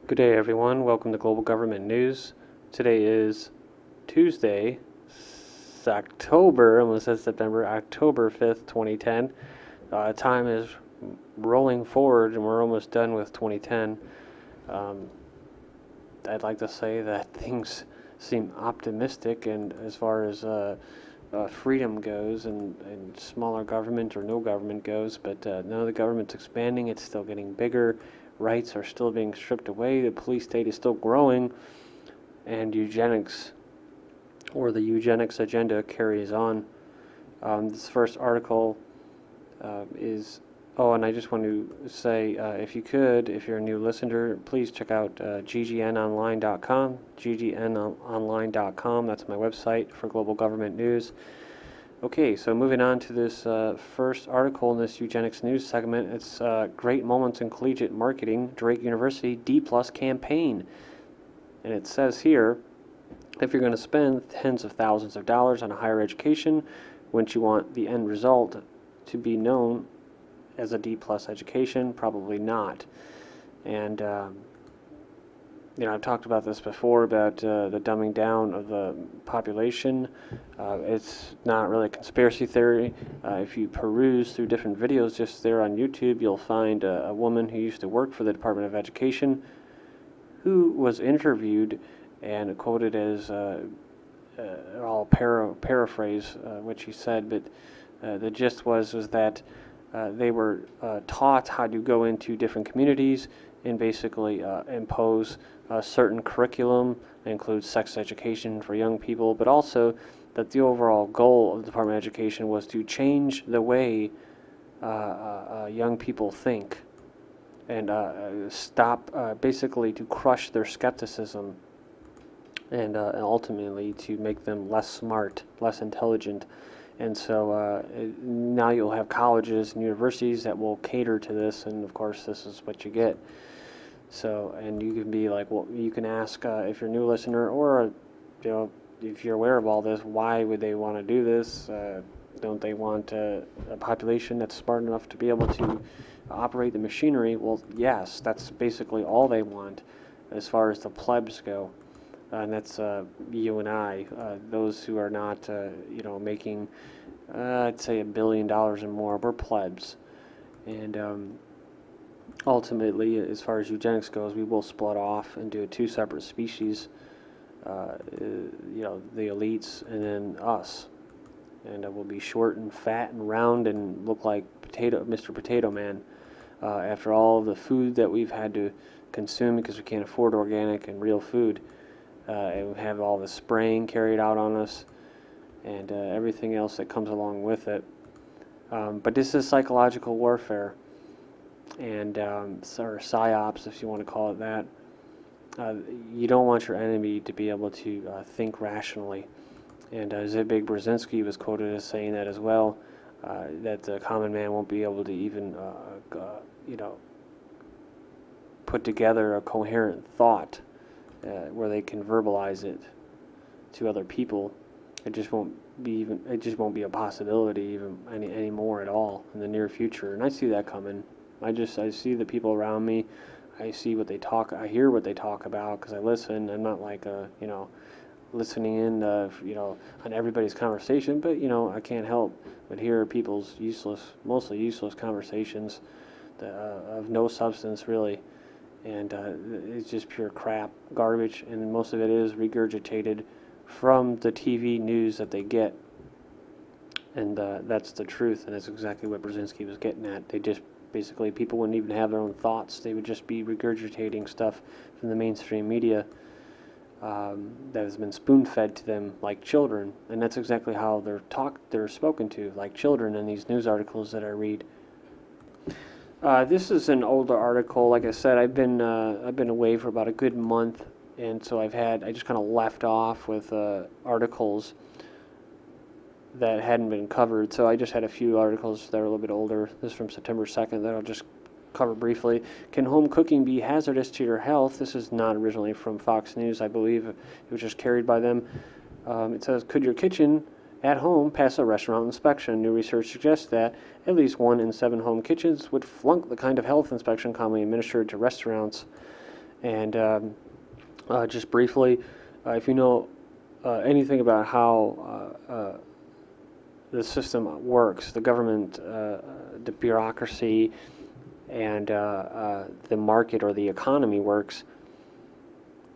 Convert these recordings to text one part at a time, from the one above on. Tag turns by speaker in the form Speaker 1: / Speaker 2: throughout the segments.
Speaker 1: Good day, everyone. Welcome to Global Government News. Today is Tuesday, October, almost said September, October 5th, 2010. Time is rolling forward, and we're almost done with 2010. I'd like to say that things seem optimistic, and as far as freedom goes, and smaller government or no government goes, but no, the government's expanding. It's still getting bigger. Rights are still being stripped away. The police state is still growing, and eugenics, or the eugenics agenda, carries on. This first article is. Oh, and I just want to say, if you're a new listener, please check out GGNonline.com. GGNonline.com. That's my website for global government news. Okay, so moving on to this first article in this eugenics news segment. It's Great Moments in Collegiate Marketing, Drake University D+ campaign. And it says here, if you're going to spend tens of thousands of dollars on a higher education, wouldn't you want the end result to be known as a D+ education? Probably not. And I've talked about this before, about the dumbing down of the population. It's not really a conspiracy theory. If you peruse through different videos just there on YouTube, you'll find a woman who used to work for the Department of Education who was interviewed and quoted as, I'll paraphrase what she said, but the gist was that they were taught how to go into different communities and basically impose a certain curriculum that includes sex education for young people, but also that the overall goal of the Department of Education was to change the way young people think and stop, basically to crush their skepticism and ultimately to make them less smart, less intelligent. And so now you'll have colleges and universities that will cater to this, and of course this is what you get. So, and you can be like, well, you can ask if you're a new listener, or if you're aware of all this, why would they want to do this? Don't they want a population that's smart enough to be able to operate the machinery? Well, yes, that's basically all they want as far as the plebs go. And that's you and I, those who are not, making, I'd say $1 billion or more. We're plebs. And ultimately, as far as eugenics goes, we will split off into two separate species, the elites and then us. And we'll be short and fat and round and look like Mr. Potato Man. After all the food that we've had to consume because we can't afford organic and real food. And we have all the spraying carried out on us and everything else that comes along with it. But this is psychological warfare and or psyops, if you want to call it that. You don't want your enemy to be able to think rationally. And Zbig Brzezinski was quoted as saying that as well, that the common man won't be able to even, put together a coherent thought where they can verbalize it to other people. It just won't be a possibility even anymore at all in the near future. And I see that coming. I see the people around me. I see what they talk. I hear what they talk about because I listen. I'm not like listening in on everybody's conversation, but I can't help but hear people's mostly useless conversations of no substance really. And it's just pure crap, garbage, and most of it is regurgitated from the TV news that they get. And that's the truth, and that's exactly what Brzezinski was getting at. They just, basically, people wouldn't even have their own thoughts. They would just be regurgitating stuff from the mainstream media that has been spoon-fed to them like children. And that's exactly how they're spoken to, like children, in these news articles that I read. This is an older article. Like I said, I've been away for about a good month, and so I just kind of left off with articles that hadn't been covered. So I just had a few articles that are a little bit older. This is from September 2nd that I'll just cover briefly. Can home cooking be hazardous to your health? This is not originally from Fox News, I believe. It was just carried by them. It says, could your kitchen at home pass a restaurant inspection? New research suggests that at least 1 in 7 home kitchens would flunk the kind of health inspection commonly administered to restaurants. And just briefly, if you know anything about how the system works, the government, the bureaucracy, and the market or the economy works,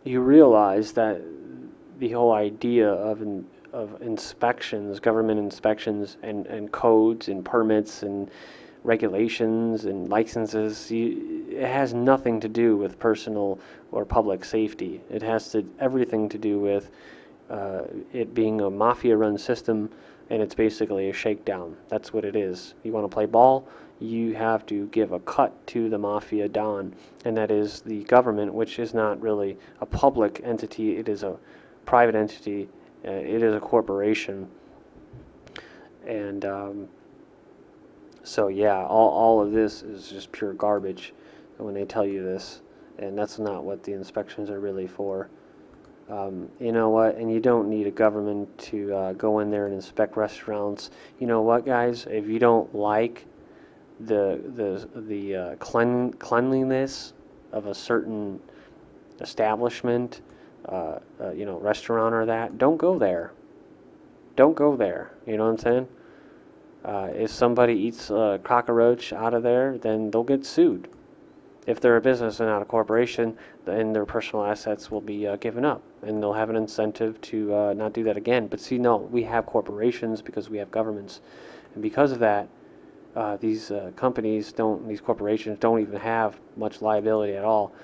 Speaker 1: you realize that the whole idea of inspections, government inspections, and codes and permits and regulations and licenses, it has nothing to do with personal or public safety. It has everything to do with it being a mafia-run system, and it's basically a shakedown. That's what it is. You want to play ball, you have to give a cut to the mafia don, and that is the government, which is not really a public entity. It is a private entity. It is a corporation. And so yeah, all of this is just pure garbage when they tell you this, and that's not what the inspections are really for. You know what? And you don't need a government to go in there and inspect restaurants. You know what, guys? If you don't like the cleanliness of a certain establishment, you know, restaurant or that, don't go there. Don't go there. You know what I'm saying? If somebody eats a cockroach out of there, then they'll get sued. If they're a business and not a corporation, then their personal assets will be given up, and they'll have an incentive to not do that again. But see, no, we have corporations because we have governments, and because of that, these these corporations don't even have much liability at all.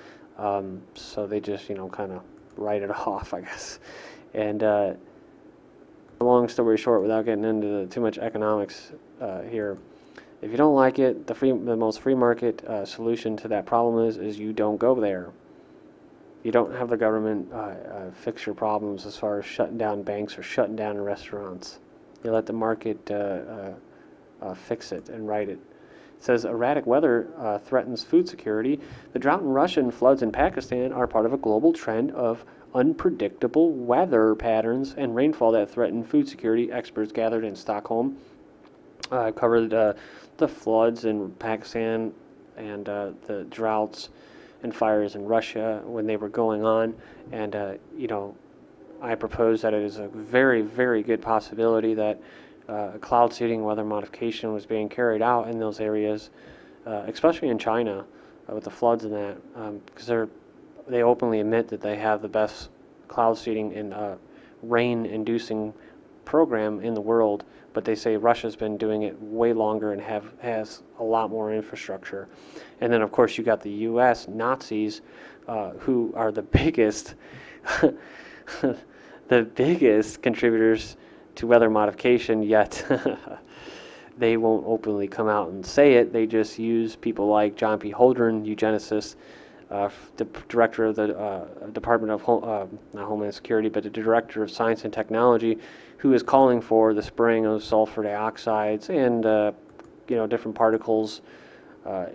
Speaker 1: So they just, you know, kind of write it off, I guess. And long story short, without getting into too much economics here, if you don't like it, the most free market solution to that problem is you don't go there. You don't have the government fix your problems as far as shutting down banks or shutting down restaurants. You let the market fix it and right it. It says erratic weather threatens food security. The drought in Russia and floods in Pakistan are part of a global trend of unpredictable weather patterns and rainfall that threaten food security. Experts gathered in Stockholm covered the floods in Pakistan and the droughts and fires in Russia when they were going on. And, you know, I propose that it is a very, very good possibility that cloud seeding weather modification was being carried out in those areas, especially in China with the floods and that, because they openly admit that they have the best cloud seeding and rain-inducing program in the world, but they say Russia's been doing it way longer and has a lot more infrastructure. And then, of course, you got the U.S. Nazis, who are the biggest, the biggest contributors to weather modification, yet they won't openly come out and say it. They just use people like John P. Holdren, eugenicist, the director of the Department of not Homeland Security, but the director of Science and Technology, who is calling for the spraying of sulfur dioxides and you know, different particles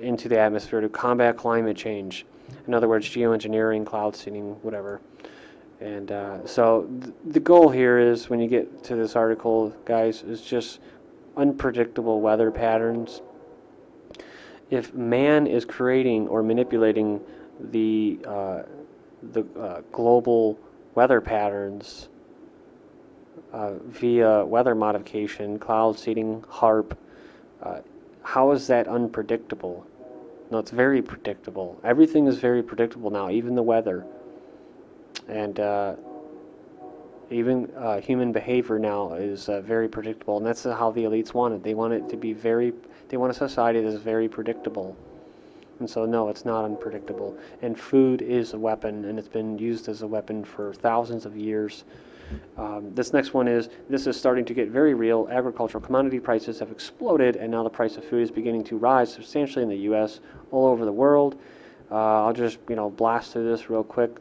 Speaker 1: into the atmosphere to combat climate change. In other words, geoengineering, cloud seeding, whatever. And so the goal here is, when you get to this article, guys, is just unpredictable weather patterns. If man is creating or manipulating the global weather patterns via weather modification, cloud seeding, HARP, how is that unpredictable? No, it's very predictable. Everything is very predictable now, even the weather. And even human behavior now is very predictable, and that's how the elites want it. They want it to be they want a society that is very predictable. And so, no, it's not unpredictable. And food is a weapon, and it's been used as a weapon for thousands of years. This next one is starting to get very real. Agricultural commodity prices have exploded, and now the price of food is beginning to rise substantially in the U.S., all over the world. I'll just, you know, blast through this real quick,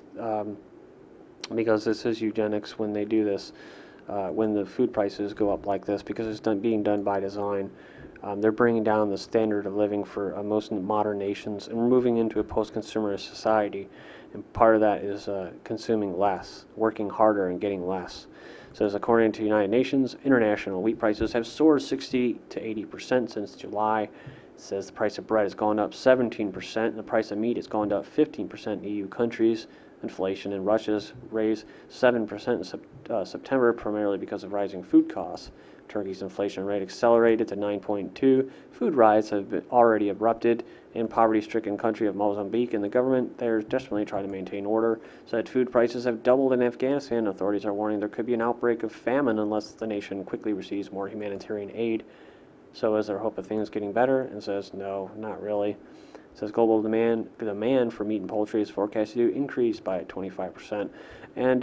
Speaker 1: because this is eugenics when they do this, when the food prices go up like this, because it's being done by design. They're bringing down the standard of living for most modern nations, and we're moving into a post-consumerist society. And part of that is consuming less, working harder, and getting less. So, as according to United Nations, international wheat prices have soared 60 to 80% since July. says the price of bread has gone up 17%, and the price of meat has gone up 15% in EU countries. Inflation in Russia's raised 7% in September, primarily because of rising food costs. Turkey's inflation rate accelerated to 9.2. Food riots have already erupted in poverty-stricken country of Mozambique, and the government there is desperately trying to maintain order. Said food prices have doubled in Afghanistan. Authorities are warning there could be an outbreak of famine unless the nation quickly receives more humanitarian aid. So is there hope of things getting better? And says no, not really. It says global demand for meat and poultry is forecast to increase by 25%. And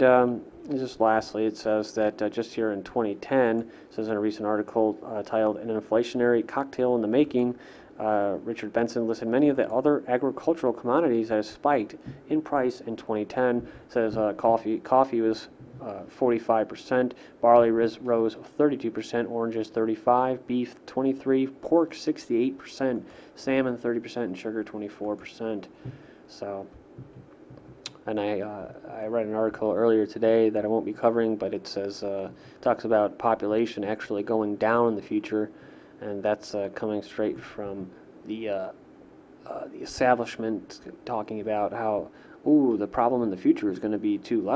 Speaker 1: just lastly, it says that just here in 2010, it says in a recent article titled "An Inflationary Cocktail in the Making," Richard Benson listed many of the other agricultural commodities that have spiked in price in 2010. It says coffee was 45%, barley rose 32%, oranges 35%, beef 23%, pork 68%, salmon 30%, and sugar 24%. So, and I read an article earlier today that I won't be covering, but it says talks about population actually going down in the future, and that's coming straight from the establishment talking about how the problem in the future is going to be too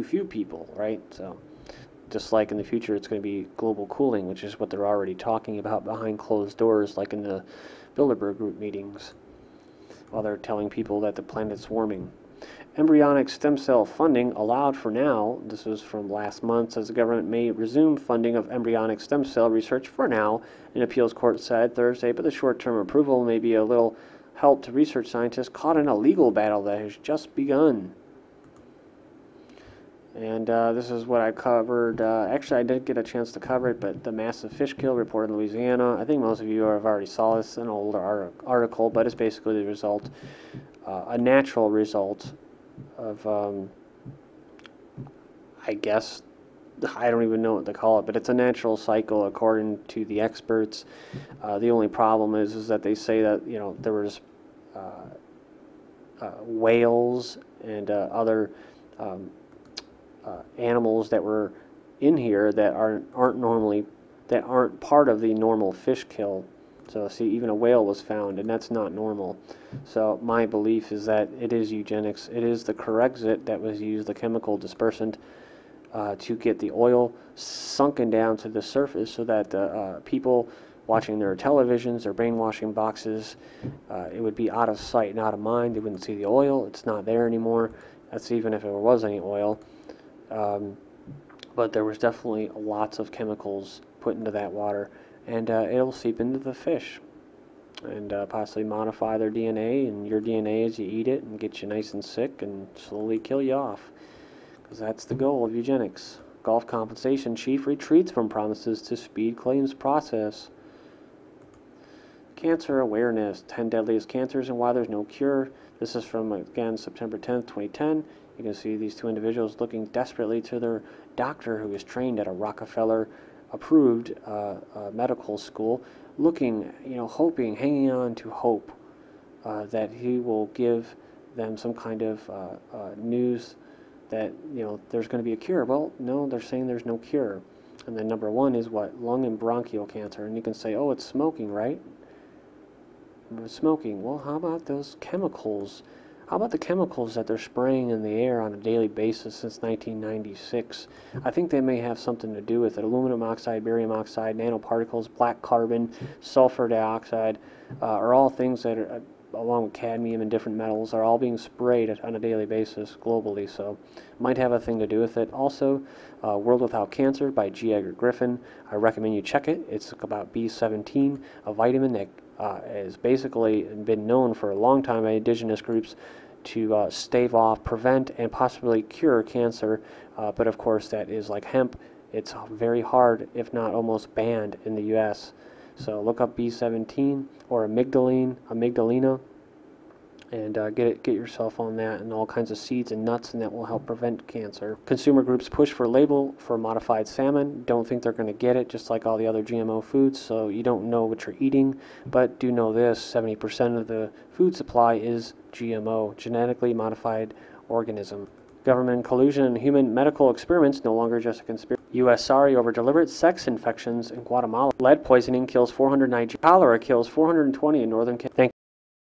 Speaker 1: few people, right? So just like in the future it's going to be global cooling, which is what they're already talking about behind closed doors, like in the Bilderberg group meetings, while they're telling people that the planet's warming. Embryonic stem cell funding allowed for now. This was from last month. Says the government may resume funding of embryonic stem cell research for now, an appeals court said Thursday, but the short-term approval may be a little help to research scientists caught in a legal battle that has just begun. And this is what I covered. Actually, I didn't get a chance to cover it, but the massive fish kill reported in Louisiana. I think most of you have already saw this in an older article, but it's basically the result, a natural result of, I guess, I don't even know what to call it, but it's a natural cycle according to the experts. The only problem is that they say that, you know, there was whales and other animals that were in here that aren't part of the normal fish kill. So see, even a whale was found, and that's not normal. So my belief is that it is eugenics. It is the Corexit that was used, the chemical dispersant, to get the oil sunken down to the surface so that people watching their televisions, their brainwashing boxes, it would be out of sight and out of mind. They wouldn't see the oil. It's not there anymore. That's even if there was any oil. But there was definitely lots of chemicals put into that water, and it'll seep into the fish and possibly modify their DNA and your DNA as you eat it and get you nice and sick and slowly kill you off, because that's the goal of eugenics. Gulf compensation chief retreats from promises to speed claims process. Cancer awareness, 10 deadliest cancers and why there's no cure. This is from, again, September 10th, 2010. You can see these two individuals looking desperately to their doctor who is trained at a Rockefeller-approved medical school, looking, hoping, hanging on to hope that he will give them some kind of news that, there's going to be a cure. Well, no, they're saying there's no cure. And then number one is what? Lung and bronchial cancer. And you can say, oh, it's smoking, right? Smoking. Well, how about those chemicals? How about the chemicals that they're spraying in the air on a daily basis since 1996? I think they may have something to do with it. Aluminum oxide, barium oxide, nanoparticles, black carbon, sulfur dioxide are all things that are, along with cadmium and different metals, are all being sprayed on a daily basis globally. So might have a thing to do with it. Also, World Without Cancer by G. Edgar Griffin. I recommend you check it. It's about B17, a vitamin that has basically been known for a long time by indigenous groups to stave off, prevent, and possibly cure cancer. But of course, that is like hemp. It's very hard, if not almost banned in the U.S. So look up B17 or amygdalina, and get yourself on that, and all kinds of seeds and nuts, and that will help prevent cancer. Consumer groups push for a label for modified salmon. Don't think they're going to get it, just like all the other GMO foods, so you don't know what you're eating. But do know this, 70% of the food supply is GMO, genetically modified organism. Government collusion in human medical experiments no longer just a conspiracy. U.S. sorry over deliberate sex infections in Guatemala. Lead poisoning kills 400 Nigerians. Cholera kills 420 in northern Kenya. Thank